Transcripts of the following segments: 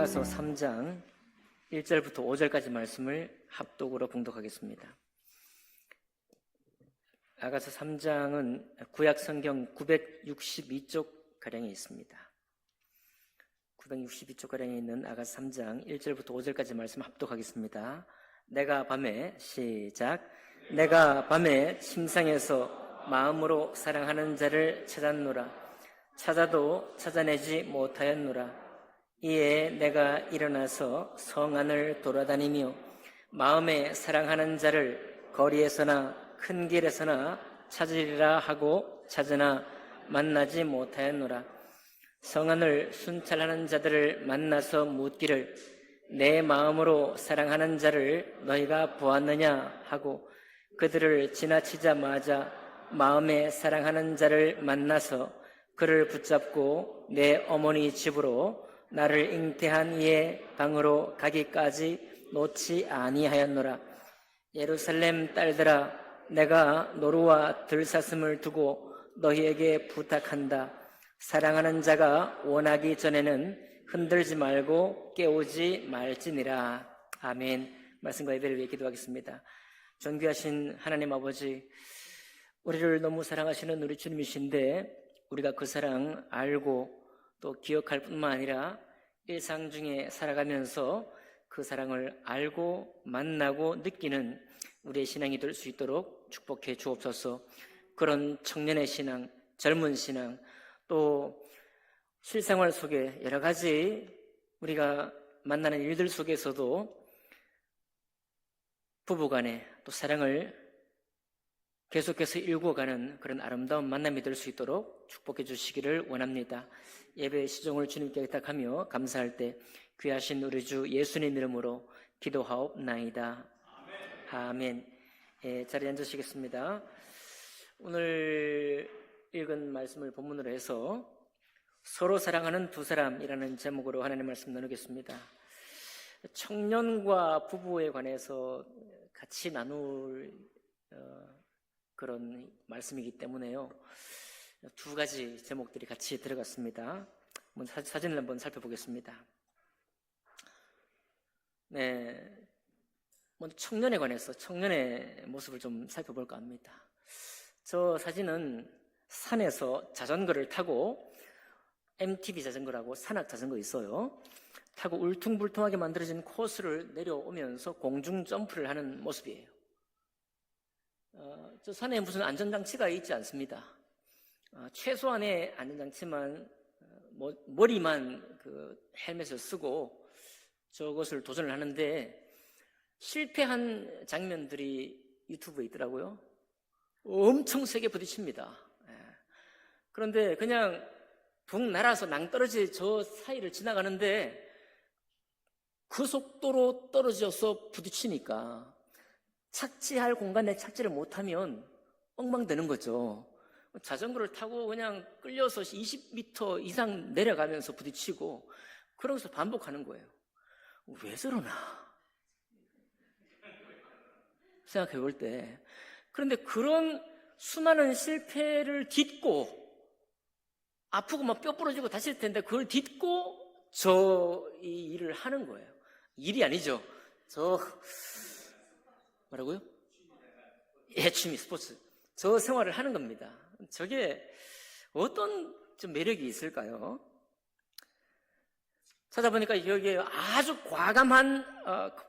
아가서 3장 1절부터 5절까지 말씀을 합독으로 봉독하겠습니다. 아가서 3장은 구약 성경 962쪽가량에 있습니다. 962쪽가량에 있는 아가서 3장 1절부터 5절까지 말씀 합독하겠습니다. 내가 밤에 시작. 내가 밤에 침상에서 마음으로 사랑하는 자를 찾았노라. 찾아도 찾아내지 못하였노라. 이에 내가 일어나서 성 안을 돌아다니며 마음에 사랑하는 자를 거리에서나 큰 길에서나 찾으리라 하고 찾으나 만나지 못하였노라. 성 안을 순찰하는 자들을 만나서 묻기를 내 마음으로 사랑하는 자를 너희가 보았느냐 하고 그들을 지나치자마자 마음에 사랑하는 자를 만나서 그를 붙잡고 내 어머니 집으로 나를 잉태한 이의 방으로 가기까지 놓지 아니하였노라. 예루살렘 딸들아, 내가 노루와 들사슴을 두고 너희에게 부탁한다. 사랑하는 자가 원하기 전에는 흔들지 말고 깨우지 말지니라. 아멘. 말씀과 예배를 위해 기도하겠습니다. 존귀하신 하나님 아버지, 우리를 너무 사랑하시는 우리 주님이신데 우리가 그 사랑 알고 또 기억할 뿐만 아니라 일상 중에 살아가면서 그 사랑을 알고 만나고 느끼는 우리의 신앙이 될 수 있도록 축복해 주옵소서. 그런 청년의 신앙, 젊은 신앙, 또 실생활 속에 여러 가지 우리가 만나는 일들 속에서도 부부간에 또 사랑을 계속해서 일구어가는 그런 아름다운 만남이 될 수 있도록 축복해 주시기를 원합니다. 예배의 시종을 주님께 의탁하며 감사할 때 귀하신 우리 주 예수님 이름으로 기도하옵나이다. 아멘. 자리에 앉으시겠습니다. 오늘 읽은 말씀을 본문으로 해서 서로 사랑하는 두 사람이라는 제목으로 하나님의 말씀 나누겠습니다. 청년과 부부에 관해서 같이 나눌 그런 말씀이기 때문에요. 두 가지 제목들이 같이 들어갔습니다. 사진을 한번 살펴보겠습니다. 네, 먼저 청년에 관해서 청년의 모습을 좀 살펴볼까 합니다. 저 사진은 산에서 자전거를 타고 MTB 자전거라고 산악 자전거 있어요. 타고 울퉁불퉁하게 만들어진 코스를 내려오면서 공중 점프를 하는 모습이에요. 저 산에 무슨 안전장치가 있지 않습니다. 최소한의 안전장치만 머리만 그 헬멧을 쓰고 저것을 도전을 하는데 실패한 장면들이 유튜브에 있더라고요. 엄청 세게 부딪힙니다. 그런데 그냥 붕 날아서 낭떠러지 저 사이를 지나가는데 그 속도로 떨어져서 부딪히니까 착지할 공간에 착지를 못하면 엉망되는 거죠. 자전거를 타고 그냥 끌려서 20m 이상 내려가면서 부딪히고 그러면서 반복하는 거예요. 왜 저러나 생각해 볼 때, 그런데 그런 수많은 실패를 딛고 아프고 막 뼈 부러지고 다칠 텐데 그걸 딛고 이 일을 하는 거예요. 일이 아니죠. 뭐라고요? 취미, 스포츠. 저 생활을 하는 겁니다. 저게 어떤 좀 매력이 있을까요? 찾아보니까 여기에 아주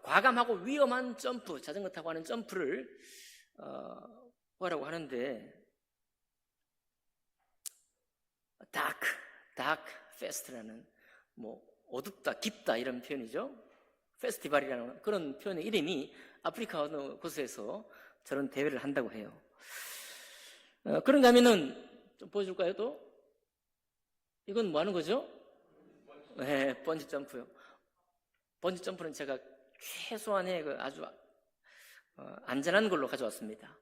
과감하고 위험한 점프, 자전거 타고 하는 점프를 뭐라고 하는데, dark fest라는 어둡다, 깊다 이런 표현이죠. 페스티벌이라는 그런 표현의 이름이 아프리카 어느 곳에서 저런 대회를 한다고 해요. 그런가 하면은 좀 보여줄까요? 또 이건 뭐 하는 거죠? 네, 번지 점프요. 번지 점프는 제가 최소한의 아주 안전한 걸로 가져왔습니다.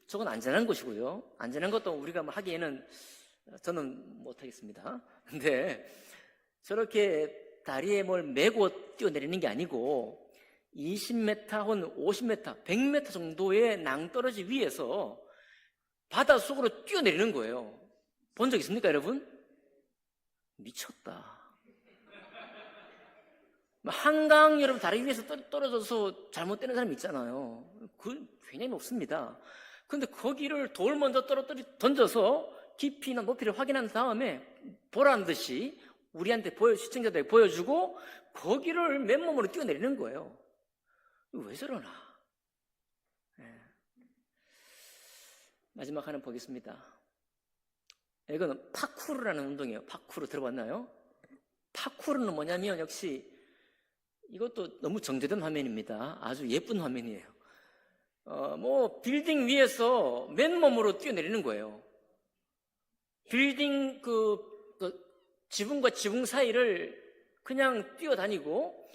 저건 안전한 것이고요. 안전한 것도 우리가 하기에는 저는 못하겠습니다. 근데 저렇게 다리에 뭘 메고 뛰어내리는 게 아니고 20m 혹은 50m, 100m 정도의 낭떠러지 위에서 바닷속으로 뛰어내리는 거예요. 본 적 있습니까, 여러분? 미쳤다. 한강 여러분 다리 위에서 떨어져서 잘못되는 사람이 있잖아요. 그 굉장히 높습니다. 근데 거기를 돌 먼저 던져서 깊이나 높이를 확인한 다음에 보란 듯이 우리한테 시청자들에게 보여주고 거기를 맨몸으로 뛰어내리는 거예요. 왜 저러나? 네. 마지막 하나 보겠습니다. 이거는 파쿠르라는 운동이에요. 파쿠르 들어봤나요? 파쿠르는 뭐냐면 역시 이것도 너무 정제된 화면입니다. 아주 예쁜 화면이에요. 빌딩 위에서 맨몸으로 뛰어내리는 거예요. 빌딩 지붕과 지붕 사이를 그냥 뛰어다니고,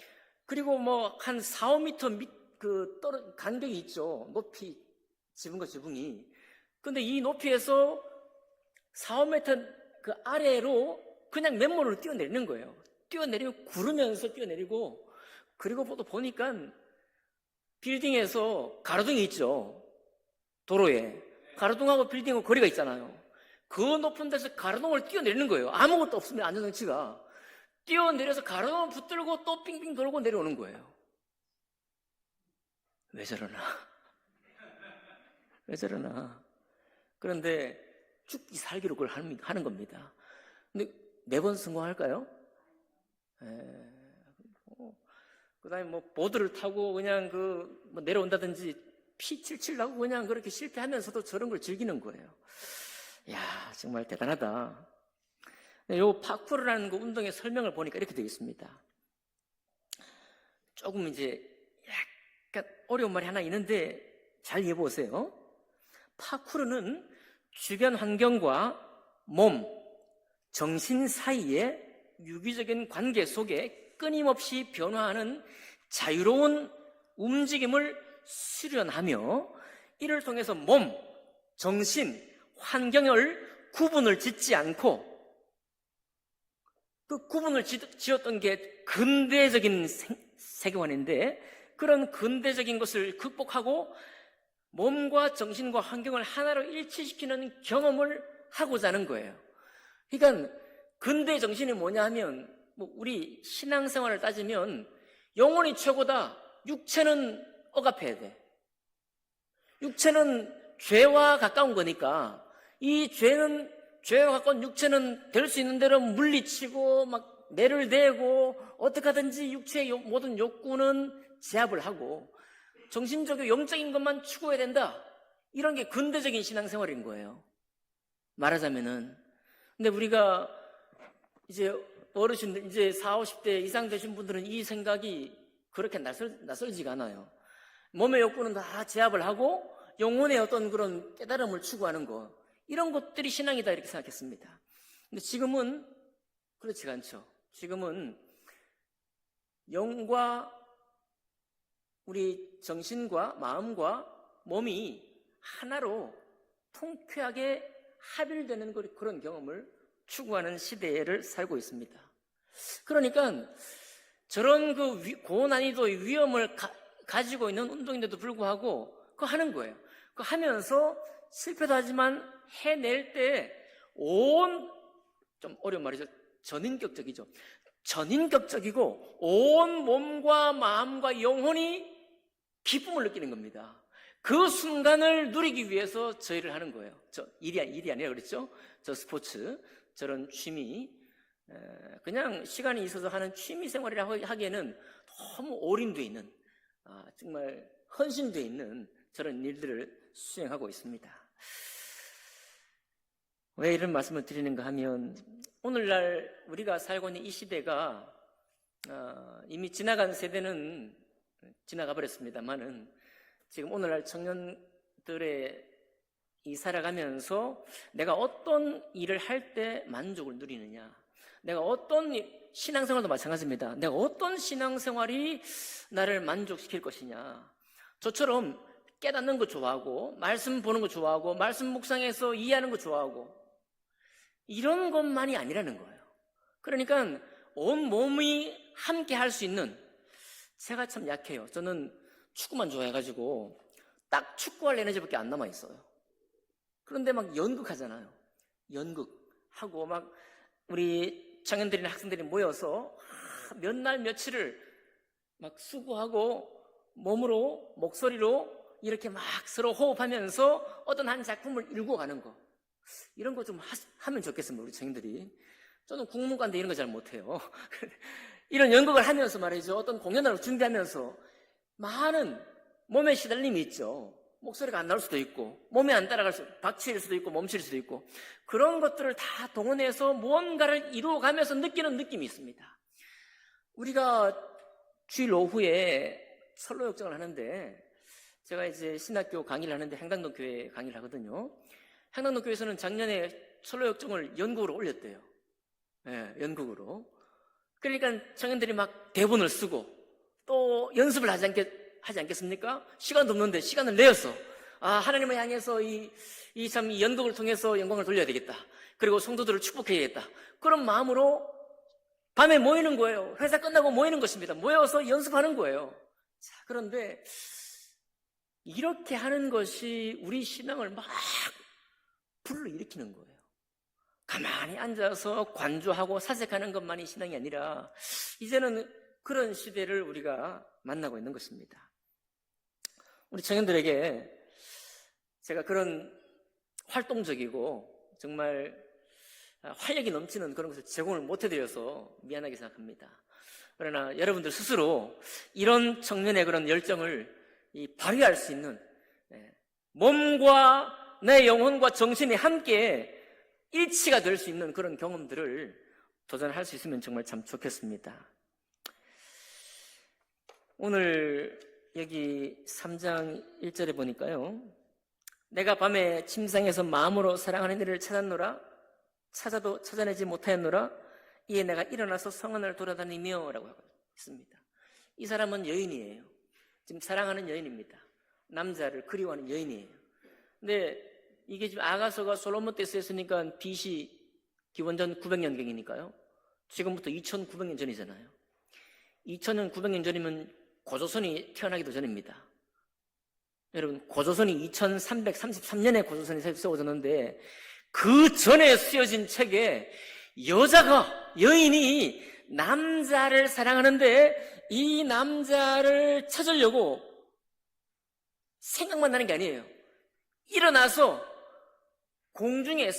그리고 한 4, 5m 간격이 있죠. 높이, 지붕과 지붕이. 근데 이 높이에서 4, 5m 그 아래로 그냥 맨몸으로 뛰어내리는 거예요. 뛰어내리고, 구르면서 뛰어내리고, 그리고 또 보니까 빌딩에서 가로등이 있죠. 도로에. 가로등하고 빌딩하고 거리가 있잖아요. 그 높은 데서 가로등을 뛰어내리는 거예요. 아무것도 없습니다. 안전장치가. 뛰어내려서 가로등을 붙들고 또 빙빙 돌고 내려오는 거예요. 왜 저러나? 왜 저러나? 그런데 죽기 살기로 그걸 하는 겁니다. 근데 매번 성공할까요? 그 다음에 보드를 타고 그냥 내려온다든지 피 칠칠 나고 그냥 그렇게 실패하면서도 저런 걸 즐기는 거예요. 이야, 정말 대단하다. 요 파쿠르라는 그 운동의 설명을 보니까 이렇게 되어 있습니다. 조금 이제 약간 어려운 말이 하나 있는데 잘 이해해보세요. 파쿠르는 주변 환경과 몸, 정신 사이의 유기적인 관계 속에 끊임없이 변화하는 자유로운 움직임을 수련하며 이를 통해서 몸, 정신, 환경을 구분을 짓지 않고 그 구분을 지었던 게 근대적인 세계관인데 그런 근대적인 것을 극복하고 몸과 정신과 환경을 하나로 일치시키는 경험을 하고자 하는 거예요. 그러니까 근대 정신이 뭐냐 하면 우리 신앙생활을 따지면 영혼이 최고다. 육체는 억압해야 돼. 육체는 죄와 가까운 거니까 이 죄와 가까운 육체는 될 수 있는 대로 물리치고 매를 대고 어떻게 하든지 육체의 모든 욕구는 제압을 하고 정신적이고 영적인 것만 추구해야 된다. 이런 게 근대적인 신앙생활인 거예요. 말하자면은. 근데 우리가 이제 어르신들, 이제 40, 50대 이상 되신 분들은 이 생각이 그렇게 낯설지가 않아요. 몸의 욕구는 다 제압을 하고 영혼의 어떤 그런 깨달음을 추구하는 것, 이런 것들이 신앙이다 이렇게 생각했습니다. 근데 지금은 그렇지가 않죠. 지금은 영과 우리 정신과 마음과 몸이 하나로 통쾌하게 합일되는 그런 경험을 추구하는 시대를 살고 있습니다. 그러니까 저런 고난이도의 위험을 가지고 있는 운동인데도 불구하고 그거 하는 거예요. 그거 하면서 실패도 하지만 해낼 때 좀 어려운 말이죠. 전인격적이죠. 전인격적이고 온 몸과 마음과 영혼이 기쁨을 느끼는 겁니다. 그 순간을 누리기 위해서 저희를 하는 거예요. 일이 아니라 그랬죠. 저 스포츠, 저런 취미, 그냥 시간이 있어서 하는 취미 생활이라고 하기에는 너무 올인되어 있는, 정말 헌신되어 있는 저런 일들을 수행하고 있습니다. 왜 이런 말씀을 드리는가 하면 오늘날 우리가 살고 있는 이 시대가 이미 지나간 세대는 지나가 버렸습니다만은 지금 오늘날 청년들의 이 살아가면서 내가 어떤 일을 할 때 만족을 누리느냐, 내가 어떤 신앙생활도 마찬가지입니다. 내가 어떤 신앙생활이 나를 만족시킬 것이냐. 저처럼 깨닫는 거 좋아하고 말씀 보는 거 좋아하고 말씀 묵상해서 이해하는 거 좋아하고 이런 것만이 아니라는 거예요. 그러니까 온 몸이 함께 할 수 있는, 제가 참 약해요. 저는 축구만 좋아해가지고 딱 축구할 에너지밖에 안 남아있어요. 그런데 연극하잖아요. 연극하고 우리 청년들이나 학생들이 모여서 몇 날 며칠을 막 수고하고 몸으로, 목소리로 이렇게 막 서로 호흡하면서 어떤 한 작품을 일구어 가는 거. 이런 거 좀 하면 좋겠습니다, 우리 청년들이. 저는 국문과인데 이런 거 잘 못해요. 이런 연극을 하면서 말이죠. 어떤 공연을 준비하면서 많은 몸에 시달림이 있죠. 목소리가 안 나올 수도 있고, 몸에 안 따라갈 박치일 수도 있고, 몸칠 수도 있고, 그런 것들을 다 동원해서 무언가를 이루어가면서 느끼는 느낌이 있습니다. 우리가 주일 오후에 철로 역정을 하는데, 제가 이제 신학교 강의를 하는데 행당동 교회 강의를 하거든요. 행당동 교회에서는 작년에 철로 역정을 연극으로 올렸대요. 예, 연극으로. 그러니까 청년들이 막 대본을 쓰고 또 연습을 하지 않겠습니까? 시간도 없는데 시간을 내어서 하나님을 향해서 이 연극을 통해서 영광을 돌려야 되겠다. 그리고 성도들을 축복해야겠다. 그런 마음으로 밤에 모이는 거예요. 회사 끝나고 모이는 것입니다. 모여서 연습하는 거예요. 자, 그런데 이렇게 하는 것이 우리 신앙을 막 불러일으키는 거예요. 가만히 앉아서 관조하고 사색하는 것만이 신앙이 아니라 이제는 그런 시대를 우리가 만나고 있는 것입니다. 우리 청년들에게 제가 그런 활동적이고 정말 활력이 넘치는 그런 것을 제공을 못해드려서 미안하게 생각합니다. 그러나 여러분들 스스로 이런 청년의 그런 열정을 발휘할 수 있는, 몸과 내 영혼과 정신이 함께 일치가 될 수 있는 그런 경험들을 도전할 수 있으면 정말 참 좋겠습니다. 오늘 여기 3장 1절에 보니까요, 내가 밤에 침상에서 마음으로 사랑하는 이를 찾았노라, 찾아도 찾아내지 못하였노라, 이에 내가 일어나서 성안을 돌아다니며 라고 하고 있습니다. 이 사람은 여인이에요. 지금 사랑하는 여인입니다. 남자를 그리워하는 여인이에요. 근데 이게 지금 아가서가 솔로몬 때 쓰였으니까 BC 기원전 900년경이니까요. 지금부터 2900년 전이잖아요. 2000년 900년 전이면 고조선이 태어나기도 전입니다. 여러분, 고조선이 2333년에 고조선이 세워졌는데 그 전에 쓰여진 책에 여인이 남자를 사랑하는데 이 남자를 찾으려고 생각만 나는 게 아니에요. 일어나서 공중에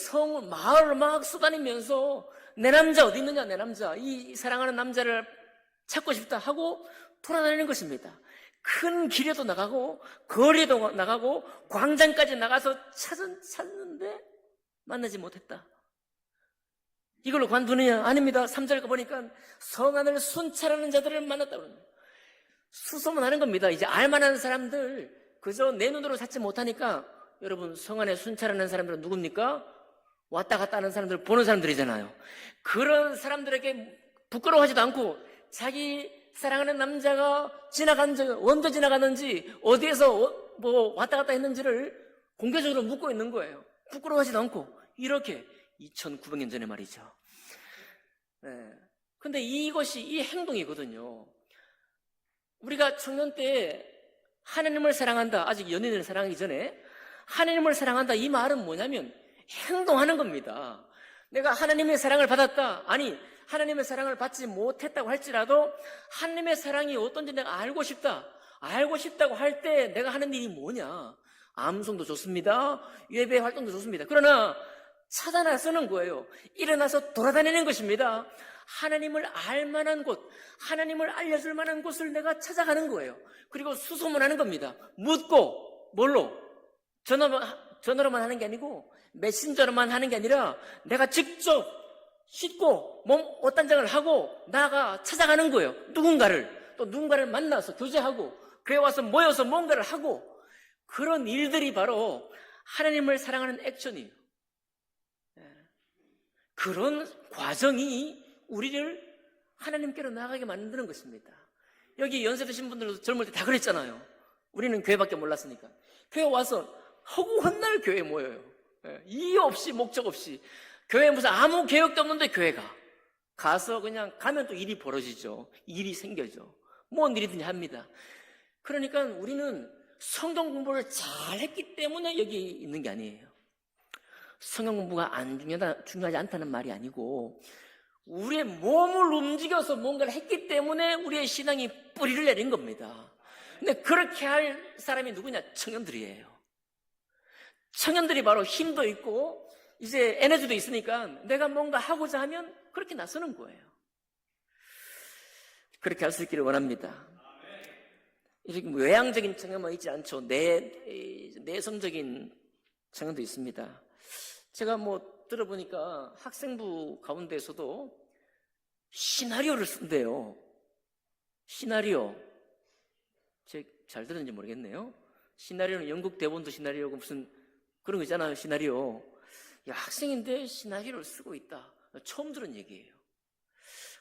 마을을 막 쏘다니면서 내 남자 어디 있느냐, 내 남자, 이 사랑하는 남자를 찾고 싶다 하고 돌아다니는 것입니다. 큰 길에도 나가고 거리에도 나가고 광장까지 나가서 찾는데 만나지 못했다. 이걸로 관두느냐? 아닙니다. 3절 보니까 성안을 순찰하는 자들을 만났다고 합니다. 수소문하는 겁니다. 이제 알만한 사람들, 그저 내 눈으로 찾지 못하니까, 여러분, 성안에 순찰하는 사람들은 누굽니까? 왔다 갔다 하는 사람들, 보는 사람들이잖아요. 그런 사람들에게 부끄러워하지도 않고 자기 사랑하는 남자가 언제 지나갔는지, 어디에서 왔다 갔다 했는지를 공개적으로 묻고 있는 거예요. 부끄러워하지도 않고. 이렇게 2900년 전에 말이죠. 근데 이것이 이 행동이거든요. 우리가 청년 때 하나님을 사랑한다, 아직 연인을 사랑하기 전에 하나님을 사랑한다, 이 말은 뭐냐면 행동하는 겁니다. 내가 하나님의 사랑을 받았다, 아니 하나님의 사랑을 받지 못했다고 할지라도 하나님의 사랑이 어떤지 내가 알고 싶다고 할 때 내가 하는 일이 뭐냐? 암송도 좋습니다, 예배 활동도 좋습니다. 그러나 찾아 나서는 거예요. 일어나서 돌아다니는 것입니다. 하나님을 알만한 곳, 하나님을 알려줄 만한 곳을 내가 찾아가는 거예요. 그리고 수소문하는 겁니다. 묻고, 뭘로? 전화로만 하는 게 아니고 메신저로만 하는 게 아니라 내가 직접 씻고 몸 옷단장을 하고 나가 찾아가는 거예요. 누군가를 만나서 교제하고 그에 와서 모여서 뭔가를 하고, 그런 일들이 바로 하나님을 사랑하는 액션이에요. 그런 과정이 우리를 하나님께로 나아가게 만드는 것입니다. 여기 연세 드신 분들도 젊을 때 다 그랬잖아요. 우리는 교회밖에 몰랐으니까. 교회 와서 허구헌날 교회에 모여요. 이유 없이, 목적 없이. 교회에 무슨 아무 계획도 없는데 교회가 가서 그냥 가면 또 일이 벌어지죠. 일이 생겨죠. 뭔 일이든지 합니다. 그러니까 우리는 성경 공부를 잘했기 때문에 여기 있는 게 아니에요. 성경 공부가 중요하지 않다는 말이 아니고, 우리의 몸을 움직여서 뭔가를 했기 때문에 우리의 신앙이 뿌리를 내린 겁니다. 근데 그렇게 할 사람이 누구냐? 청년들이에요. 청년들이 바로 힘도 있고 이제 에너지도 있으니까 내가 뭔가 하고자 하면 그렇게 나서는 거예요. 그렇게 할 수 있기를 원합니다. 이렇게 외향적인 청년만 있지 않죠. 내성적인 청년도 있습니다. 제가 들어보니까 학생부 가운데서도 시나리오를 쓴대요. 시나리오. 잘 들었는지 모르겠네요. 시나리오는 영국 대본도 시나리오고 무슨 그런 거 있잖아요. 시나리오. 야, 학생인데 시나리오를 쓰고 있다. 처음 들은 얘기예요.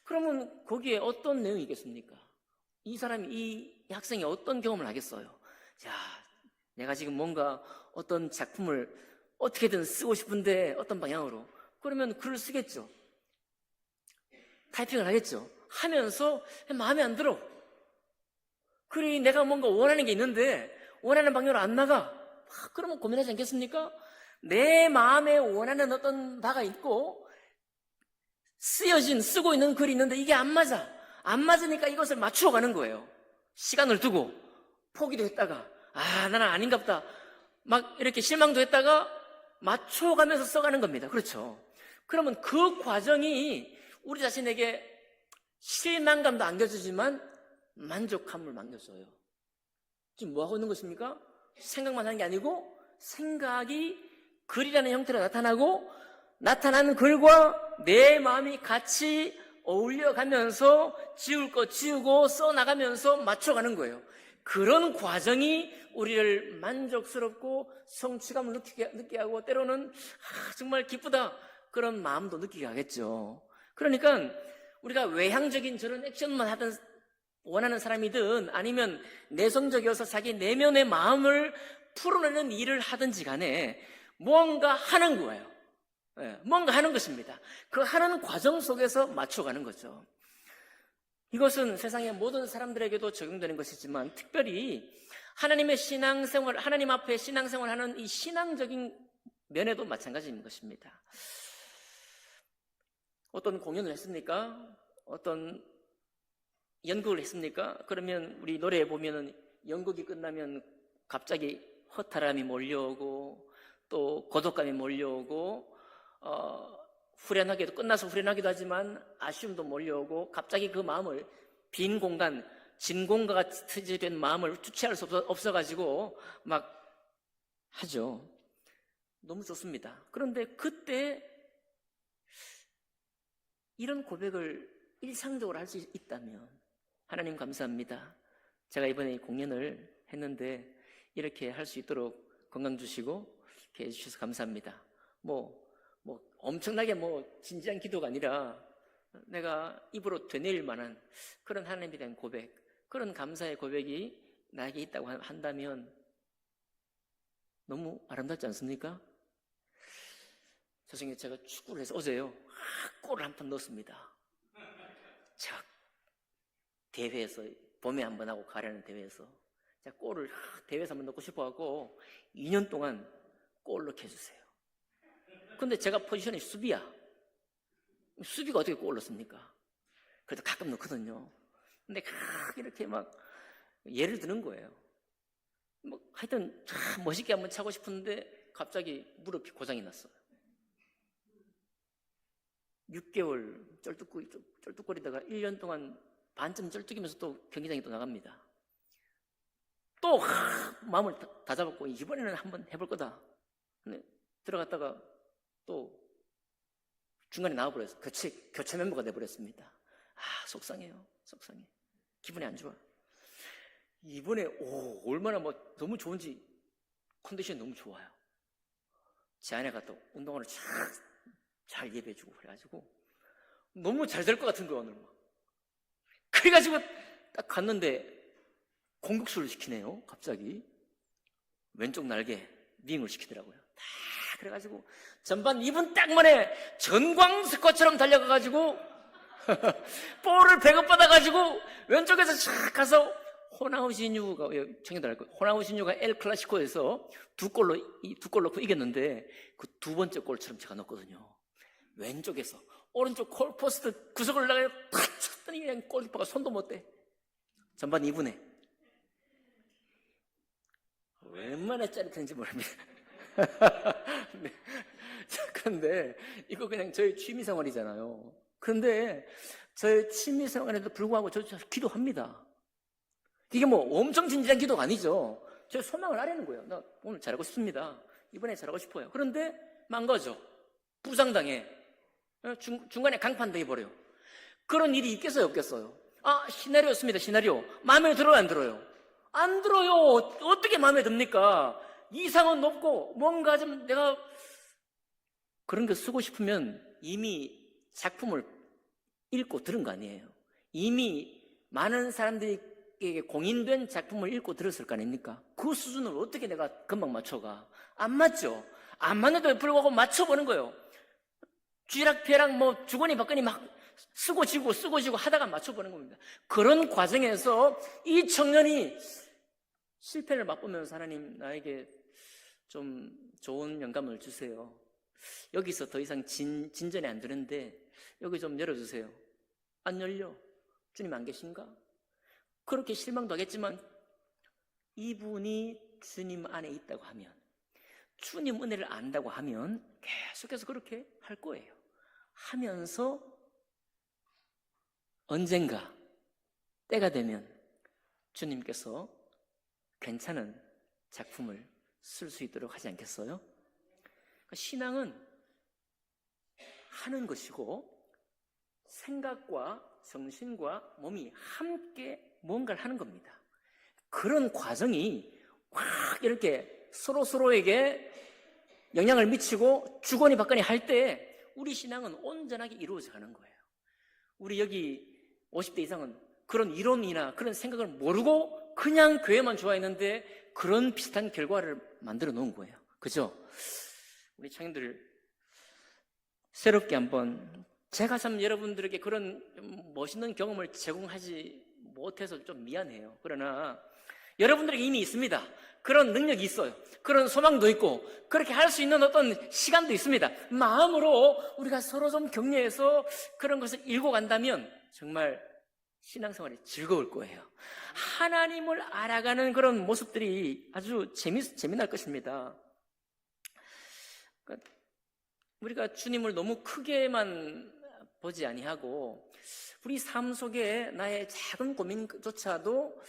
그러면 거기에 어떤 내용이 있겠습니까? 이 사람이, 이 학생이 어떤 경험을 하겠어요? 자, 내가 지금 뭔가 어떤 작품을 어떻게든 쓰고 싶은데 어떤 방향으로. 그러면 글을 쓰겠죠. 타이핑을 하겠죠. 하면서 마음에 안 들어. 그리 내가 뭔가 원하는 게 있는데 원하는 방향으로 안 나가. 그러면 고민하지 않겠습니까? 내 마음에 원하는 어떤 바가 있고 쓰고 있는 글이 있는데 이게 안 맞아. 안 맞으니까 이것을 맞추어 가는 거예요. 시간을 두고 포기도 했다가 나는 아닌갑다. 막 이렇게 실망도 했다가 맞춰가면서 써가는 겁니다. 그렇죠? 그러면 그 과정이 우리 자신에게 실망감도 안겨주지만 만족감을 안겨줘요. 지금 뭐 하고 있는 것입니까? 생각만 하는 게 아니고 생각이 글이라는 형태로 나타나고 나타나는 글과 내 마음이 같이 어울려가면서 지울 거 지우고 써나가면서 맞춰가는 거예요. 그런 과정이 우리를 만족스럽고 성취감을 느끼게 하고 때로는 정말 기쁘다 그런 마음도 느끼게 하겠죠. 그러니까 우리가 외향적인 저런 액션만 하든 원하는 사람이든 아니면 내성적이어서 자기 내면의 마음을 풀어내는 일을 하든지 간에 뭔가 하는 거예요. 뭔가 하는 것입니다. 그 하는 과정 속에서 맞춰가는 거죠. 이것은 세상의 모든 사람들에게도 적용되는 것이지만 특별히 하나님의 신앙생활, 하나님 앞에 신앙생활하는 이 신앙적인 면에도 마찬가지인 것입니다. 어떤 공연을 했습니까? 어떤 연극을 했습니까? 그러면 우리 노래에 보면은 연극이 끝나면 갑자기 허탈함이 몰려오고 또 고독감이 몰려오고 후련하게도 끝나서 후련하기도 하지만 아쉬움도 몰려오고 갑자기 그 마음을 빈 공간, 진공과 같이 된 마음을 주체할 수 없어가지고 막 하죠. 너무 좋습니다. 그런데 그때 이런 고백을 일상적으로 할 수 있다면 하나님 감사합니다. 제가 이번에 공연을 했는데 이렇게 할 수 있도록 건강 주시고 이렇게 해주셔서 감사합니다. 엄청나게 진지한 기도가 아니라 내가 입으로 되뇌일 만한 그런 하나님에 대한 고백, 그런 감사의 고백이 나에게 있다고 한다면 너무 아름답지 않습니까? 죄송해요. 제가 축구를 해서 어제요. 골을 한 판 넣었습니다. 제가 대회에서 봄에 한번 하고 가려는 대회에서 제가 골을 대회에서 한번 넣고 싶어갖고 2년 동안 골 넣게 해주세요. 근데 제가 포지션이 수비야. 수비가 어떻게 골 넣습니까? 그래도 가끔 넣거든요. 근데 이렇게 막 예를 드는 거예요. 하여튼 참 멋있게 한번 차고 싶은데 갑자기 무릎이 고장이 났어요. 6개월 쩔뚝거리다가 1년 동안 반쯤 쩔뚝이면서 또 경기장에 또 나갑니다. 또 마음을 다 잡았고 이번에는 한번 해볼 거다. 근데 들어갔다가 또 중간에 나와버렸어요. 교체 멤버가 돼버렸습니다. 속상해요. 속상해. 기분이 안 좋아. 이번에 얼마나 너무 좋은지 컨디션이 너무 좋아요. 제 아내가 또 운동화를 잘 예배해주고 그래가지고 너무 잘 될 것 같은 거야 오늘 그래가지고 딱 갔는데 공격수를 시키네요. 갑자기 왼쪽 날개 윙을 시키더라고요. 그래가지고 전반 2분 딱 만에 전광스쿼처럼 달려가가지고 볼을 백업받아가지고 왼쪽에서 촥 가서 호나우시뉴가 청년들 알 거예요. 호나우시뉴가 엘 클라시코에서 두 골 넣고 이겼는데 그 두 번째 골처럼 제가 넣었거든요. 왼쪽에서 오른쪽 골포스트 구석을 나가 탁 쳤더니 그냥 골키퍼가 손도 못 대. 전반 2분에 얼마나 짜릿한지 모릅니다. 네. 그런데 이거 그냥 저희 취미생활이잖아요. 그런데 저희 취미생활에도 불구하고 저 기도합니다. 이게 뭐 엄청 진지한 기도가 아니죠. 제 소망을 아뢰는 거예요. 나 오늘 잘하고 싶습니다. 이번에 잘하고 싶어요. 그런데 망가져. 부상당해. 중간에 강판되어 버려요. 그런 일이 있겠어요, 없겠어요? 시나리오였습니다. 시나리오. 마음에 들어요, 안 들어요? 안 들어요. 어떻게 마음에 듭니까? 이상은 높고 뭔가 좀 내가 그런 거 쓰고 싶으면 이미 작품을 읽고 들은 거 아니에요. 이미 많은 사람들에게 공인된 작품을 읽고 들었을 거 아닙니까? 그 수준을 어떻게 내가 금방 맞춰가? 안 맞죠? 안 맞는데도 불구하고 맞춰보는 거예요. 쥐락펴락 뭐 주거니 받거니 막 쓰고 지고 하다가 맞춰보는 겁니다. 그런 과정에서 이 청년이 실패를 맛보면서 하나님 나에게 좀 좋은 영감을 주세요. 여기서 더 이상 진전이 안 되는데 여기 좀 열어주세요. 안 열려. 주님 안 계신가? 그렇게 실망도 하겠지만 이분이 주님 안에 있다고 하면, 주님 은혜를 안다고 하면 계속해서 그렇게 할 거예요. 하면서 언젠가 때가 되면 주님께서 괜찮은 작품을 쓸 수 있도록 하지 않겠어요? 신앙은 하는 것이고 생각과 정신과 몸이 함께 뭔가를 하는 겁니다. 그런 과정이 확 이렇게 서로에게 영향을 미치고 주거니 받거니 할 때 우리 신앙은 온전하게 이루어져 가는 거예요. 우리 여기 50대 이상은 그런 이론이나 그런 생각을 모르고 그냥 교회만 좋아했는데 그런 비슷한 결과를 만들어 놓은 거예요. 그죠? 우리 청년들 새롭게 한번, 제가 참 여러분들에게 그런 멋있는 경험을 제공하지 못해서 좀 미안해요. 그러나 여러분들에게 이미 있습니다. 그런 능력이 있어요. 그런 소망도 있고 그렇게 할 수 있는 어떤 시간도 있습니다. 마음으로 우리가 서로 좀 격려해서 그런 것을 읽고 간다면 정말 신앙생활이 즐거울 거예요. 하나님을 알아가는 그런 모습들이 아주 재미날 것입니다. 우리가 주님을 너무 크게만 보지 아니하고 우리 삶 속에 나의 작은 고민조차도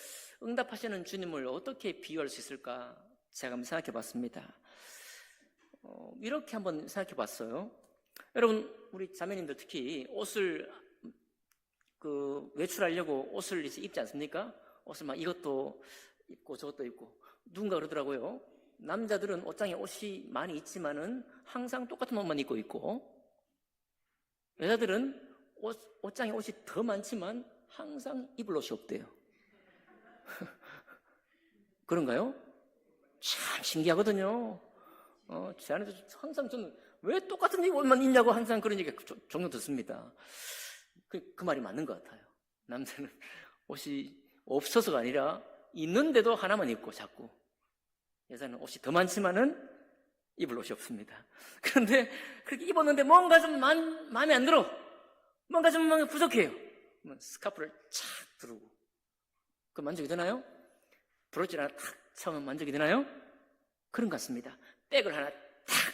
응답하시는 주님을 어떻게 비유할 수 있을까 제가 한번 생각해 봤습니다. 이렇게 한번 생각해 봤어요. 여러분, 우리 자매님들 특히 옷을 외출하려고 옷을 이제 입지 않습니까? 옷을 막 이것도 입고 저것도 입고. 누군가 그러더라고요. 남자들은 옷장에 옷이 많이 있지만은 항상 똑같은 옷만 입고 있고, 여자들은 옷장에 옷이 더 많지만 항상 입을 옷이 없대요. 그런가요? 참 신기하거든요. 제 안에도 항상 저는 왜 똑같은 옷만 입냐고 항상 그런 얘기 종종 듣습니다. 그 말이 맞는 것 같아요. 남자는 옷이 없어서가 아니라 있는데도 하나만 입고 자꾸, 여자는 옷이 더 많지만은 입을 옷이 없습니다. 그런데 그렇게 입었는데 뭔가 좀 마음에 안 들어. 뭔가 좀 부족해요. 스카프를 착 두르고. 그 만족이 되나요? 브로치를 하나 탁 차면 만족이 되나요? 그런 것 같습니다. 백을 하나 탁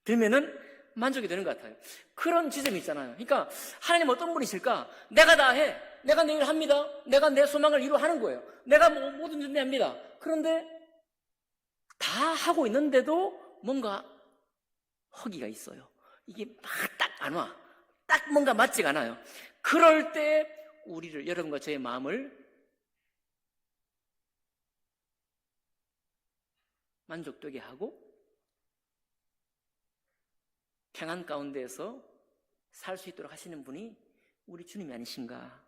들면은 만족이 되는 것 같아요. 그런 지점이 있잖아요. 그러니까 하나님 어떤 분이실까? 내가 다 해. 내가 내 일 합니다. 내가 내 소망을 이루하는 거예요. 내가 모든 준비합니다. 그런데 다 하고 있는데도 뭔가 허기가 있어요. 이게 딱 안 와. 딱 뭔가 맞지가 않아요. 그럴 때 여러분과 저의 마음을 만족되게 하고 평안 가운데에서 살 수 있도록 하시는 분이 우리 주님이 아니신가,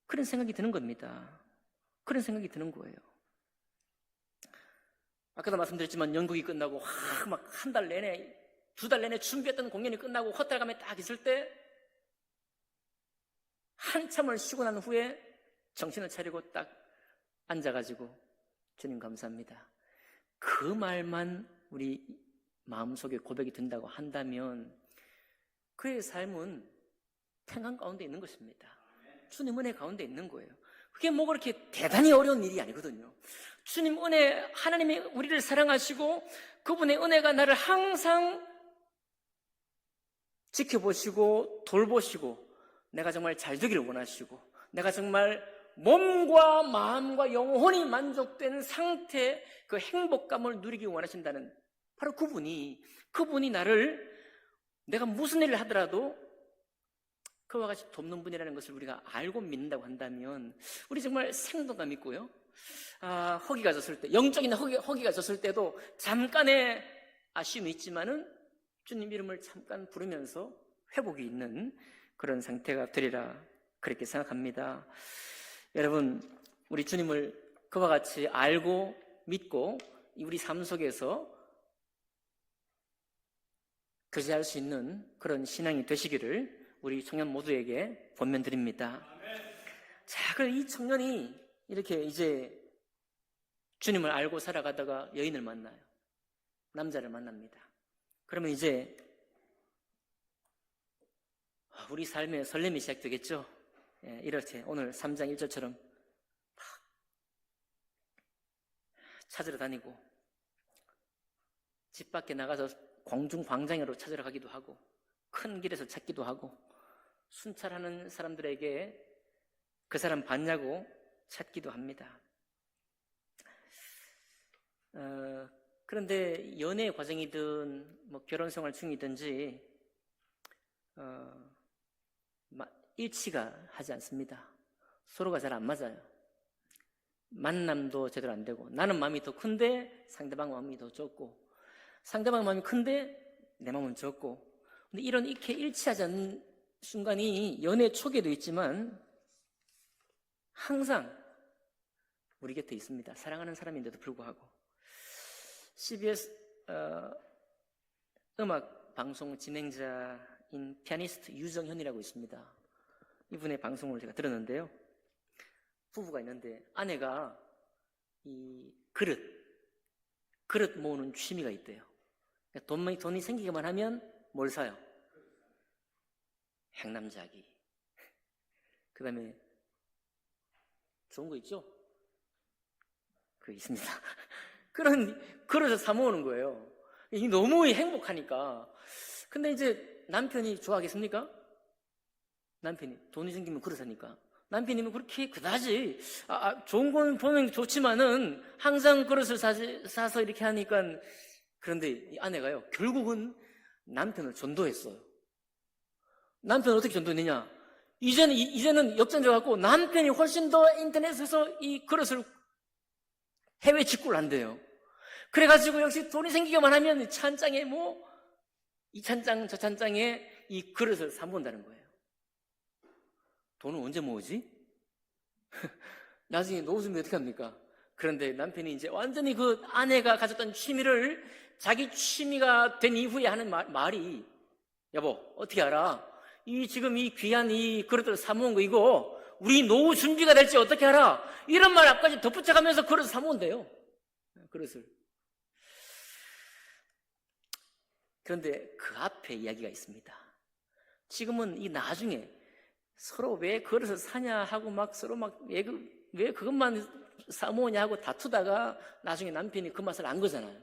그런 생각이 드는 겁니다. 그런 생각이 드는 거예요. 아까도 말씀드렸지만 연극이 끝나고 막 한 달 내내, 두 달 내내 준비했던 공연이 끝나고 호텔 가면 딱 있을 때 한참을 쉬고 난 후에 정신을 차리고 딱 앉아가지고 주님 감사합니다. 그 말만 우리 마음속에 고백이 된다고 한다면 그의 삶은 평안 가운데 있는 것입니다. 주님 은혜 가운데 있는 거예요. 그게 뭐 그렇게 대단히 어려운 일이 아니거든요. 주님 은혜, 하나님이 우리를 사랑하시고 그분의 은혜가 나를 항상 지켜보시고 돌보시고 내가 정말 잘 되기를 원하시고 내가 정말 몸과 마음과 영혼이 만족된 상태, 그 행복감을 누리기 원하신다는 바로 그분이 나를 내가 무슨 일을 하더라도 그와 같이 돕는 분이라는 것을 우리가 알고 믿는다고 한다면 우리 정말 생동감 있고요. 허기가 졌을 때, 영적인 허기가 졌을 때도 잠깐의 아쉬움이 있지만은 주님 이름을 잠깐 부르면서 회복이 있는 그런 상태가 되리라 그렇게 생각합니다. 여러분, 우리 주님을 그와 같이 알고 믿고 우리 삶 속에서 교제할 수 있는 그런 신앙이 되시기를 우리 청년 모두에게 권면드립니다. 자, 그럼 이 청년이 이렇게 이제 주님을 알고 살아가다가 여인을 만나요. 남자를 만납니다. 그러면 이제 우리 삶의 설렘이 시작되겠죠. 이렇게 오늘 3장 1절처럼 찾으러 다니고 집 밖에 나가서 공중광장으로 찾으러 가기도 하고 큰 길에서 찾기도 하고 순찰하는 사람들에게 그 사람 봤냐고 찾기도 합니다. 그런데 연애 과정이든 뭐 결혼 생활 중이든지 일치가 하지 않습니다. 서로가 잘 안 맞아요. 만남도 제대로 안 되고 나는 마음이 더 큰데 상대방 마음이 더 적고 상대방 마음이 큰데 내 마음은 적고 근데 이런 이렇게 일치하지 않는 순간이 연애 초기에도 있지만 항상 우리 곁에 있습니다. 사랑하는 사람인데도 불구하고 CBS 음악 방송 진행자인 피아니스트 유정현이라고 있습니다. 이분의 방송을 제가 들었는데요. 부부가 있는데 아내가 이 그릇 모으는 취미가 있대요. 돈이 생기기만 하면 뭘 사요? 행남자기. 그 다음에 좋은 거 있죠? 그거 있습니다. 그런 그릇을 사 모으는 거예요. 이게 너무 행복하니까. 근데 이제 남편이 좋아하겠습니까? 남편이 돈이 생기면 그릇 사니까. 남편이면 그렇게 그다지 좋은 건 보면 좋지만은 항상 그릇을 사서 이렇게 하니까 그런데 이 아내가요 결국은 남편을 전도했어요. 남편을 어떻게 전도했느냐? 이제는 역전돼 갖고 남편이 훨씬 더 인터넷에서 이 그릇을 해외 직구를 한대요. 그래가지고 역시 돈이 생기기만 하면 찬장에 이 찬장 저 찬장에 이 그릇을 사 모은다는 거예요. 돈은 언제 모으지? 나중에 노후 준비 어떻게 합니까? 그런데 남편이 이제 완전히 그 아내가 가졌던 취미를 자기 취미가 된 이후에 하는 말이 여보 어떻게 알아? 지금 이 귀한 이 그릇을 사 모은 거 이거 우리 노후 준비가 될지 어떻게 알아? 이런 말 앞까지 덧붙여가면서 그릇을 사 모은대요. 그릇을. 그런데 그 앞에 이야기가 있습니다. 지금은 이 나중에 서로 왜 그릇을 사냐 하고 막 서로 왜 그것만 사 모으냐 하고 다투다가 나중에 남편이 그 맛을 안 거잖아요.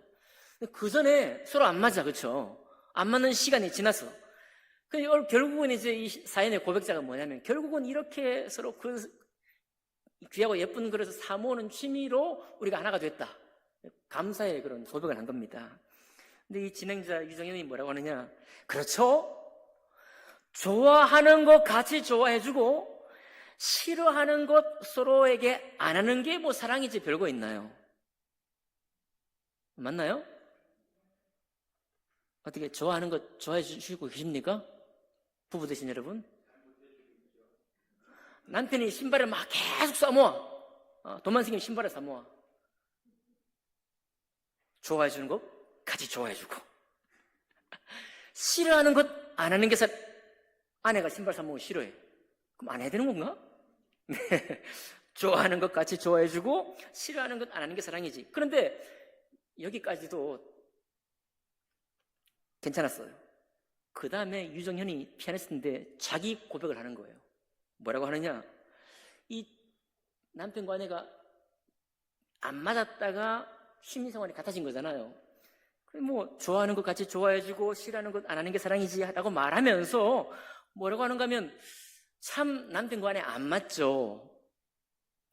그 전에 서로 안 맞아, 그렇죠? 안 맞는 시간이 지나서. 결국은 이제 이 사연의 고백자가 뭐냐면 결국은 이렇게 서로 그 귀하고 예쁜 그릇을 사 모으는 취미로 우리가 하나가 됐다. 감사의 그런 고백을 한 겁니다. 근데 이 진행자 유정현이 뭐라고 하느냐? 그렇죠? 좋아하는 것 같이 좋아해주고 싫어하는 것 서로에게 안 하는 게 뭐 사랑이지 별거 있나요? 맞나요? 어떻게 좋아하는 것 좋아해 주시고 계십니까? 부부 되신 여러분? 남편이 신발을 막 계속 사모아. 돈만 생기면 신발을 사모아. 좋아해 주는 것 같이 좋아해 주고 싫어하는 것 안 하는 게 아내가 신발 사모으면 싫어해. 그럼 안 해야 되는 건가? 네. 좋아하는 것 같이 좋아해 주고 싫어하는 것 안 하는 게 사랑이지. 그런데 여기까지도 괜찮았어요. 그 다음에 유정현이 피아니스트인데 자기 고백을 하는 거예요. 뭐라고 하느냐? 이 남편과 아내가 안 맞았다가 취미생활이 같아진 거잖아요. 뭐 좋아하는 것 같이 좋아해주고 싫어하는 것 안 하는 게 사랑이지 라고 말하면서 뭐라고 하는가 하면 참 남편과 아내 안 맞죠.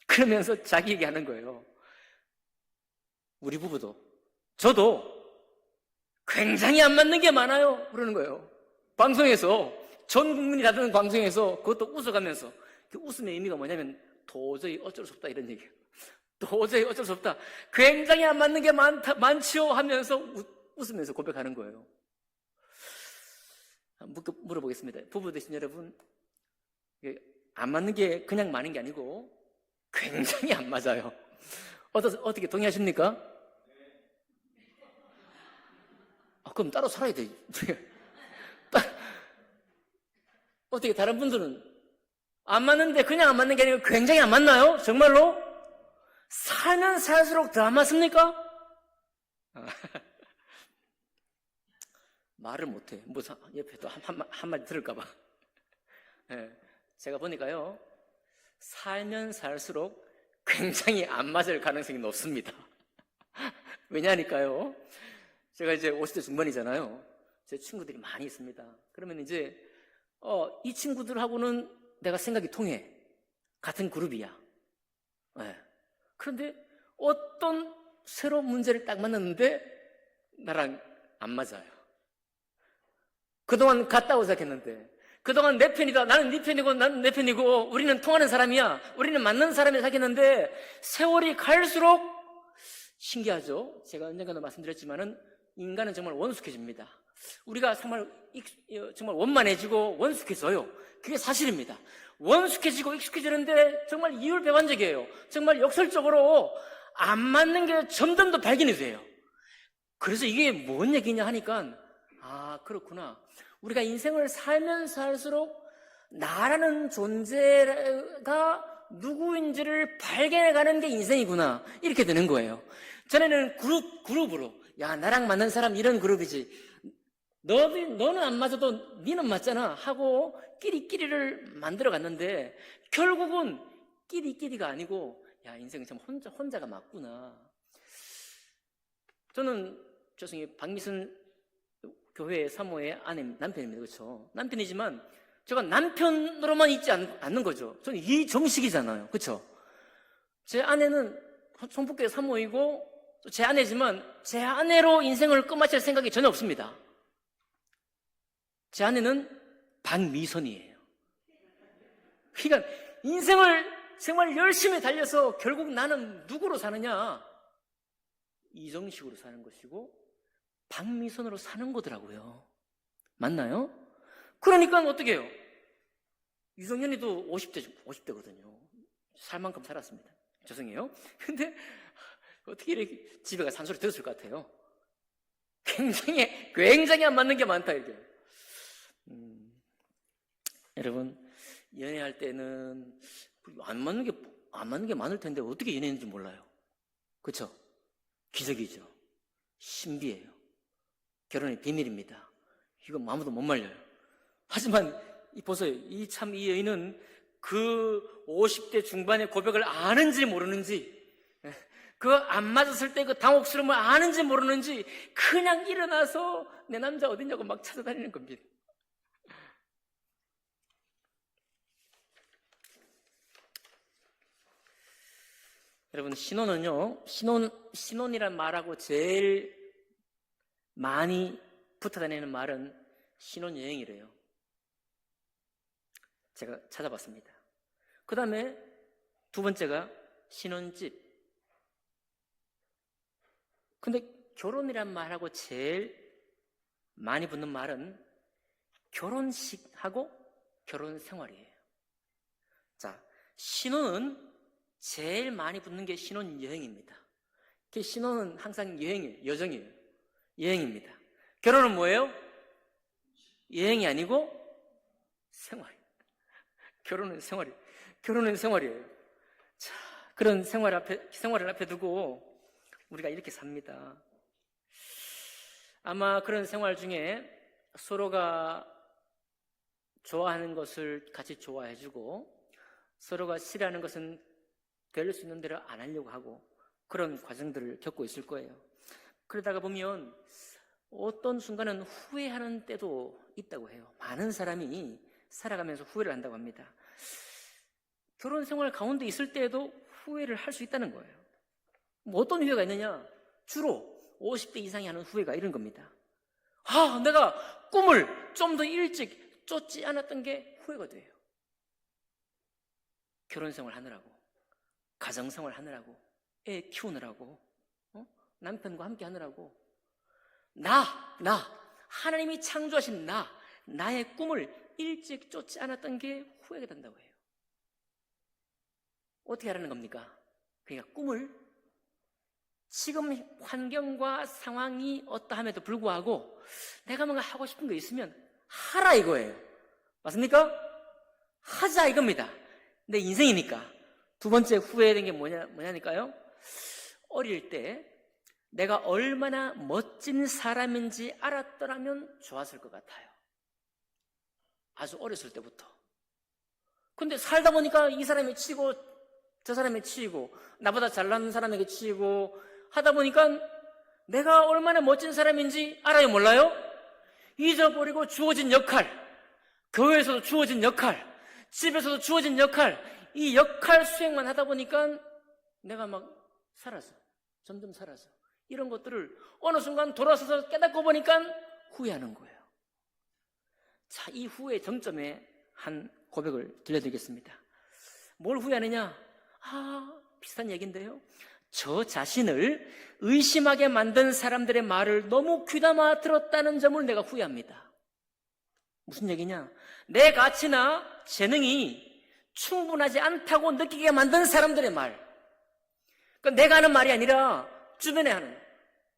그러면서 자기 얘기하는 거예요. 우리 부부도 저도 굉장히 안 맞는 게 많아요 그러는 거예요. 방송에서 전 국민이 다 듣는 방송에서 그것도 웃어가면서 그 웃음의 의미가 뭐냐면 도저히 어쩔 수 없다 이런 얘기예요. 도저히 어쩔 수 없다. 굉장히 안 맞는 게 많지요 하면서 웃으면서 고백하는 거예요. 물어보겠습니다. 부부 되신 여러분, 안 맞는 게 그냥 많은 게 아니고 굉장히 안 맞아요. 어떻게 동의하십니까? 그럼 따로 살아야 돼. 어떻게 다른 분들은 안 맞는데 그냥 안 맞는 게 아니고 굉장히 안 맞나요? 정말로? 살면 살수록 더 안 맞습니까? 말을 못해. 뭐 옆에 또 한마디 들을까봐. 네, 제가 보니까요, 살면 살수록 굉장히 안 맞을 가능성이 높습니다. 왜냐니까요, 제가 이제 50대 중반이잖아요. 제 친구들이 많이 있습니다. 그러면 이제 이 친구들하고는 내가 생각이 통해. 같은 그룹이야. 네. 그런데 어떤 새로운 문제를 딱 만났는데 나랑 안 맞아요. 그동안 같다고 생각했는데, 그동안 내 편이다, 나는 네 편이고 나는 내 편이고 우리는 통하는 사람이야, 우리는 맞는 사람이 사귀었는데 세월이 갈수록 신기하죠. 제가 언젠가도 말씀드렸지만은 인간은 정말 원숙해집니다. 우리가 정말 원만해지고 원숙해져요. 그게 사실입니다. 원숙해지고 익숙해지는데 정말 이율배반적이에요. 정말 역설적으로 안 맞는 게 점점 더 발견이 돼요. 그래서 이게 뭔 얘기냐 하니까 그렇구나. 우리가 인생을 살면 살수록 나라는 존재가 누구인지를 발견해가는 게 인생이구나, 이렇게 되는 거예요. 전에는 그룹으로 나랑 맞는 사람 이런 그룹이지, 너는 안 맞아도 니는 맞잖아 하고 끼리끼리를 만들어 갔는데 결국은 끼리끼리가 아니고 인생은 참 혼자가 맞구나. 저는 죄송해요, 박미선 교회 사모의 남편입니다. 그렇죠? 남편이지만 제가 남편으로만 있지 않는 거죠. 저는 이정식이잖아요. 그렇죠? 제 아내는 성북교회 사모이고 제 아내지만 제 아내로 인생을 끝마칠 생각이 전혀 없습니다. 제 아내는 박미선이에요. 그러니까 인생을 정말 열심히 달려서 결국 나는 누구로 사느냐? 이정식으로 사는 것이고 박미선으로 사는 거더라고요. 맞나요? 그러니까 어떻게 해요? 유정연이도 50대거든요. 살 만큼 살았습니다. 죄송해요. 근데 어떻게 이렇게 집에 가서 산소리 들었을 것 같아요? 굉장히 안 맞는 게 많다, 이게. 여러분, 연애할 때는 안 맞는 게 많을 텐데 어떻게 연애했는지 몰라요. 그렇죠? 기적이죠. 신비해요. 결혼의 비밀입니다. 이건 아무도 못 말려요. 하지만 보세요. 이 여인은 그 50대 중반의 고백을 아는지 모르는지, 그 안 맞았을 때 그 당혹스러움을 아는지 모르는지 그냥 일어나서 내 남자 어딨냐고 막 찾아다니는 겁니다. 여러분, 신혼은요, 신혼이란 말하고 제일 많이 붙어 다니는 말은 신혼여행이래요. 제가 찾아봤습니다. 그 다음에 두 번째가 신혼집. 근데 결혼이란 말하고 제일 많이 붙는 말은 결혼식하고 결혼생활이에요. 자, 신혼은 제일 많이 붙는 게 신혼여행입니다. 신혼은 항상 여행이에요. 여정이에요. 여행입니다. 결혼은 뭐예요? 여행이 아니고 생활. 결혼은 생활이에요. 자, 그런 생활을 앞에 두고 우리가 이렇게 삽니다. 아마 그런 생활 중에 서로가 좋아하는 것을 같이 좋아해주고 서로가 싫어하는 것은 될 수 있는 대로 안 하려고 하고 그런 과정들을 겪고 있을 거예요. 그러다가 보면 어떤 순간은 후회하는 때도 있다고 해요. 많은 사람이 살아가면서 후회를 한다고 합니다. 결혼 생활 가운데 있을 때에도 후회를 할 수 있다는 거예요. 뭐 어떤 후회가 있느냐? 주로 50대 이상이 하는 후회가 이런 겁니다. 내가 꿈을 좀 더 일찍 쫓지 않았던 게 후회가 돼요. 결혼 생활 하느라고, 가정 생활 하느라고, 애 키우느라고, 남편과 함께 하느라고, 하나님이 창조하신 나의 꿈을 일찍 쫓지 않았던 게 후회가 된다고 해요. 어떻게 하라는 겁니까? 그러니까 꿈을 지금 환경과 상황이 어떠함에도 불구하고 내가 뭔가 하고 싶은 거 있으면 하라 이거예요. 맞습니까? 하자 이겁니다. 내 인생이니까. 두 번째 후회된 게 뭐냐니까요? 어릴 때 내가 얼마나 멋진 사람인지 알았더라면 좋았을 것 같아요. 아주 어렸을 때부터. 근데 살다 보니까 이 사람이 치고 저 사람이 치이고 나보다 잘나는 사람에게 치이고 하다 보니까 내가 얼마나 멋진 사람인지 알아요, 몰라요? 잊어버리고 주어진 역할, 교회에서도 주어진 역할, 집에서도 주어진 역할, 이 역할 수행만 하다 보니까 내가 막 점점 사라져. 이런 것들을 어느 순간 돌아서서 깨닫고 보니까 후회하는 거예요. 자, 이 후회의 정점에 한 고백을 들려드리겠습니다. 뭘 후회하느냐? 비슷한 얘기인데요. 저 자신을 의심하게 만든 사람들의 말을 너무 귀담아 들었다는 점을 내가 후회합니다. 무슨 얘기냐? 내 가치나 재능이 충분하지 않다고 느끼게 만든 사람들의 말. 그러니까 내가 하는 말이 아니라 주변에 하는,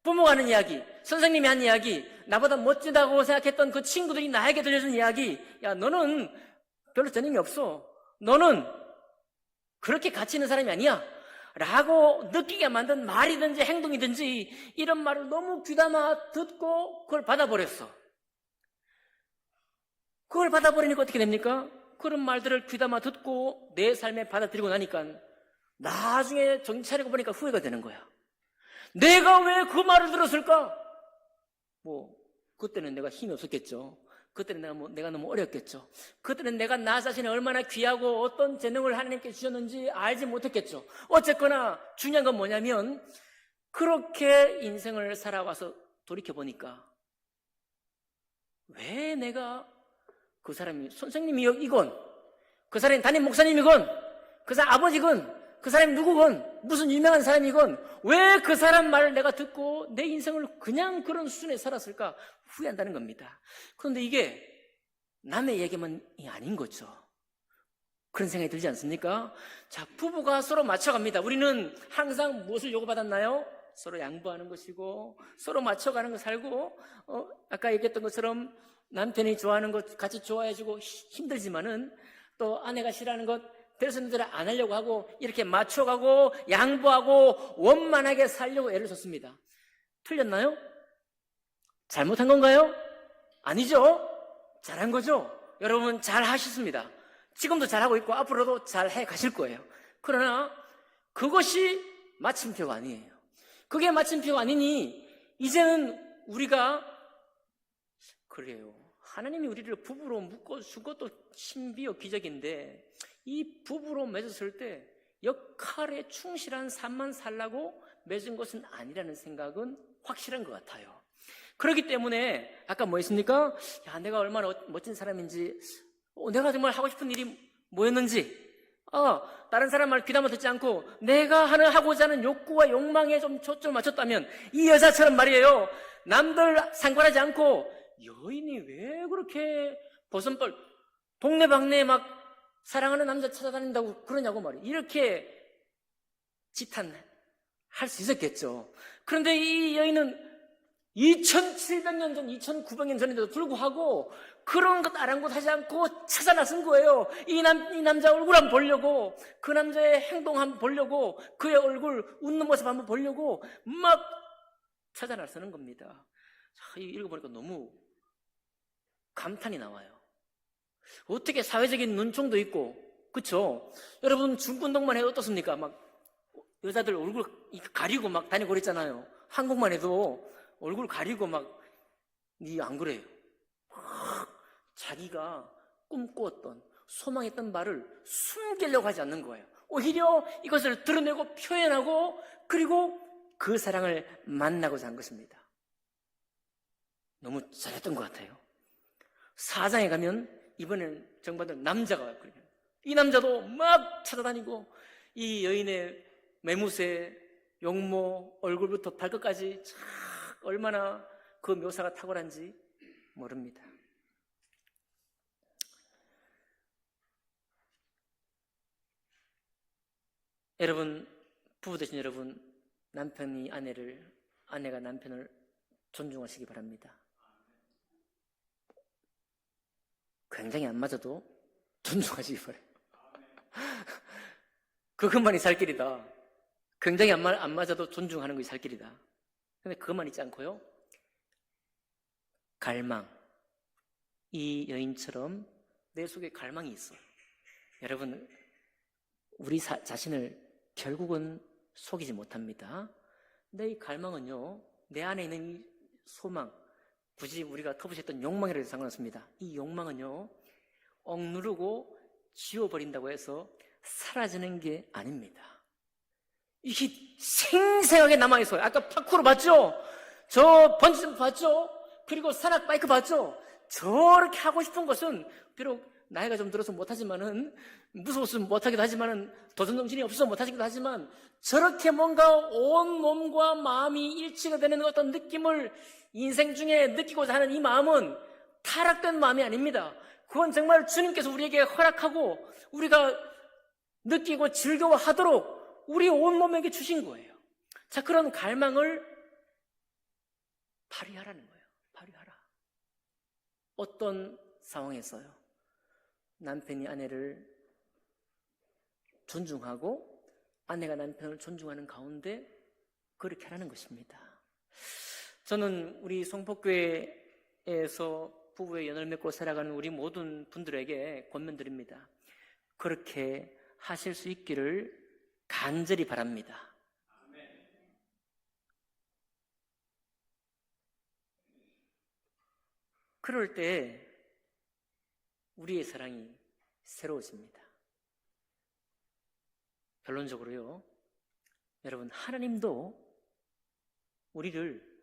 부모가 하는 이야기, 선생님이 하는 이야기, 나보다 멋지다고 생각했던 그 친구들이 나에게 들려준 이야기. 야, 너는 별로 재능이 없어. 너는 그렇게 가치 있는 사람이 아니야. 라고 느끼게 만든 말이든지 행동이든지 이런 말을 너무 귀담아 듣고 그걸 받아버렸어. 그걸 받아버리니까 어떻게 됩니까? 그런 말들을 귀담아 듣고 내 삶에 받아들이고 나니까 나중에 정신 차리고 보니까 후회가 되는 거야. 내가 왜 그 말을 들었을까? 그때는 내가 힘이 없었겠죠. 그때는 내가 너무 어렸겠죠. 그때는 내가 나 자신이 얼마나 귀하고 어떤 재능을 하나님께 주셨는지 알지 못했겠죠. 어쨌거나 중요한 건 뭐냐면 그렇게 인생을 살아와서 돌이켜보니까 왜 내가 그 사람이 선생님이건 그 사람이 담임 목사님이건 그 사람 아버지건 그 사람이 누구건 무슨 유명한 사람이건 왜 그 사람 말을 내가 듣고 내 인생을 그냥 그런 수준에 살았을까 후회한다는 겁니다. 그런데 이게 남의 얘기만이 아닌 거죠. 그런 생각이 들지 않습니까? 자, 부부가 서로 맞춰갑니다. 우리는 항상 무엇을 요구받았나요? 서로 양보하는 것이고 서로 맞춰가는 거 살고 아까 얘기했던 것처럼 남편이 좋아하는 것 같이 좋아해주고 힘들지만은 또 아내가 싫어하는 것 될 수 있는 대로 안 하려고 하고 이렇게 맞춰가고 양보하고 원만하게 살려고 애를 썼습니다. 틀렸나요? 잘못한 건가요? 아니죠. 잘한 거죠. 여러분 잘 하셨습니다. 지금도 잘하고 있고 앞으로도 잘 해 가실 거예요. 그러나 그것이 마침표가 아니에요. 그게 마침표가 아니니 이제는 우리가 그래요. 하나님이 우리를 부부로 묶어준 것도 신비요 기적인데 이 부부로 맺었을 때 역할에 충실한 삶만 살라고 맺은 것은 아니라는 생각은 확실한 것 같아요. 그렇기 때문에 아까 뭐 했습니까? 야, 내가 얼마나 멋진 사람인지 내가 정말 하고 싶은 일이 뭐였는지 다른 사람 말 귀담아 듣지 않고 내가 하고자 하는 욕구와 욕망에 좀 초점을 맞췄다면 이 여자처럼 말이에요. 남들 상관하지 않고 여인이 왜 그렇게 버선벌 동네방네에 막 사랑하는 남자 찾아다닌다고 그러냐고 말이에요. 이렇게 지탄할 수 있었겠죠. 그런데 이 여인은 2700년 전, 2900년 전인데도 불구하고 그런 것 아랑곳하지 않고 찾아 나선 거예요. 이 남자 얼굴 한번 보려고, 그 남자의 행동 한번 보려고, 그의 얼굴 웃는 모습 한번 보려고 막 찾아 나서는 겁니다. 읽어보니까 너무 감탄이 나와요. 어떻게 사회적인 눈총도 있고, 그쵸? 여러분, 중운동만 해도 어떻습니까? 막, 여자들 얼굴 가리고 막 다니고 그랬잖아요. 한국만 해도 얼굴 가리고 막, 안 그래요? 자기가 꿈꾸었던, 소망했던 말을 숨기려고 하지 않는 거예요. 오히려 이것을 드러내고 표현하고, 그리고 그 사랑을 만나고자 한 것입니다. 너무 잘했던 것 같아요. 4장에 가면 이번엔 정반대로 남자가 왔거든요. 이 남자도 막 찾아다니고 이 여인의 매무새, 용모, 얼굴부터 발끝까지 참 얼마나 그 묘사가 탁월한지 모릅니다. 여러분, 부부 되신 여러분, 아내가 남편을 존중하시기 바랍니다. 굉장히 안 맞아도 존중하시기 바라요. 그것만이 살 길이다. 굉장히 안 맞아도 존중하는 것이 살 길이다. 근데 그것만 있지 않고요. 갈망. 이 여인처럼 내 속에 갈망이 있어. 여러분, 우리 자신을 결국은 속이지 못합니다. 근데 이 갈망은요, 내 안에 있는 이 소망, 굳이 우리가 터부셨던 욕망이라도 상관없습니다. 이 욕망은요, 억누르고 지워버린다고 해서 사라지는 게 아닙니다. 이게 생생하게 남아있어요. 아까 파쿠르 봤죠? 저 번지점프 봤죠? 그리고 산악 바이크 봤죠? 저렇게 하고 싶은 것은 비록 나이가 좀 들어서 못하지만은, 무서워서 못하기도 하지만은, 도전정신이 없어서 못하기도 하지만, 저렇게 뭔가 온 몸과 마음이 일치가 되는 어떤 느낌을 인생 중에 느끼고자 하는 이 마음은 타락된 마음이 아닙니다. 그건 정말 주님께서 우리에게 허락하고 우리가 느끼고 즐거워하도록 우리 온몸에게 주신 거예요. 자, 그런 갈망을 발휘하라는 거예요. 발휘하라. 어떤 상황에서요? 남편이 아내를 존중하고 아내가 남편을 존중하는 가운데 그렇게 하라는 것입니다. 저는 우리 성폭교회에서 부부의 연을 맺고 살아가는 우리 모든 분들에게 권면드립니다. 그렇게 하실 수 있기를 간절히 바랍니다. 그럴 때 우리의 사랑이 새로워집니다. 결론적으로요, 여러분, 하나님도 우리를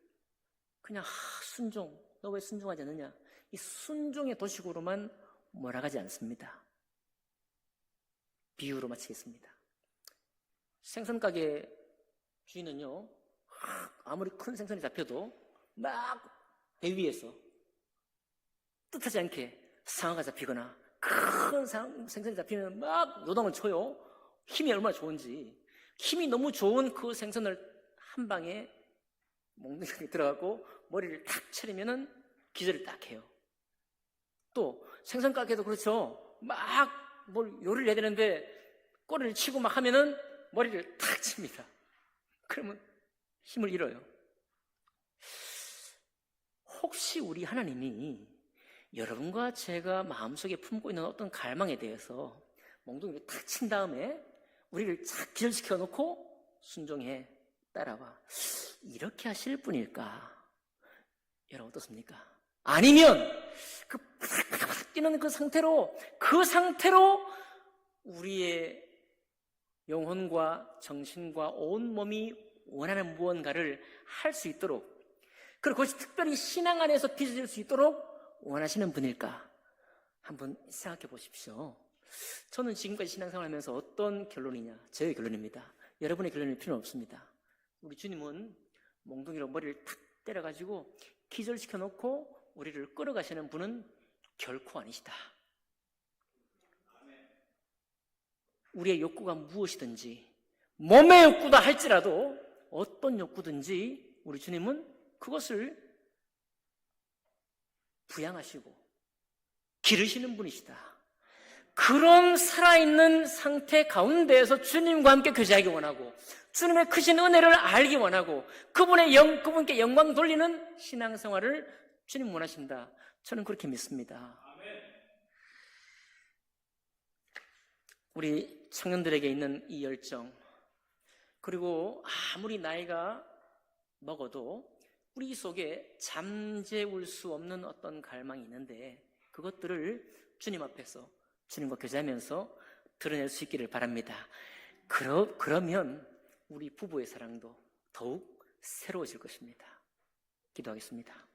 그냥 순종, 너 왜 순종하지 않느냐, 이 순종의 도식으로만 몰아가지 않습니다. 비유로 마치겠습니다. 생선가게 주인은요, 아무리 큰 생선이 잡혀도 막 배 위에서 뜻하지 않게 상어가 잡히거나 큰 생선이 잡히면 막 요동을 쳐요. 힘이 얼마나 좋은지. 힘이 너무 좋은 그 생선을 한 방에 몽둥이에 들어가고 머리를 탁 차리면은 기절을 딱 해요. 또 생선 가게도 그렇죠. 막 뭘 요리를 해야 되는데 꼬리를 치고 막 하면은 머리를 탁 칩니다. 그러면 힘을 잃어요. 혹시 우리 하나님이 여러분과 제가 마음속에 품고 있는 어떤 갈망에 대해서 몽둥이를 탁 친 다음에 우리를 착 기절시켜 놓고 순종해, 따라와, 이렇게 하실 분일까? 여러분 어떻습니까? 아니면 그 팍팍팍 뛰는 그 상태로 우리의 영혼과 정신과 온몸이 원하는 무언가를 할 수 있도록, 그리고 그것이 특별히 신앙 안에서 빚어질 수 있도록 원하시는 분일까? 한번 생각해 보십시오. 저는 지금까지 신앙생활 하면서 어떤 결론이냐? 제 결론입니다. 여러분의 결론일 필요는 없습니다. 우리 주님은 몽둥이로 머리를 탁 때려가지고 기절시켜 놓고 우리를 끌어가시는 분은 결코 아니시다. 우리의 욕구가 무엇이든지, 몸의 욕구다 할지라도 어떤 욕구든지 우리 주님은 그것을 부양하시고 기르시는 분이시다. 그런 살아있는 상태 가운데에서 주님과 함께 교제하기 원하고, 주님의 크신 은혜를 알기 원하고 그분께 영광 돌리는 신앙생활을 주님 원하신다. 저는 그렇게 믿습니다. 우리 청년들에게 있는 이 열정, 그리고 아무리 나이가 먹어도 우리 속에 잠재울 수 없는 어떤 갈망이 있는데 그것들을 주님 앞에서 주님과 교제하면서 드러낼 수 있기를 바랍니다. 그러면 우리 부부의 사랑도 더욱 새로워질 것입니다. 기도하겠습니다.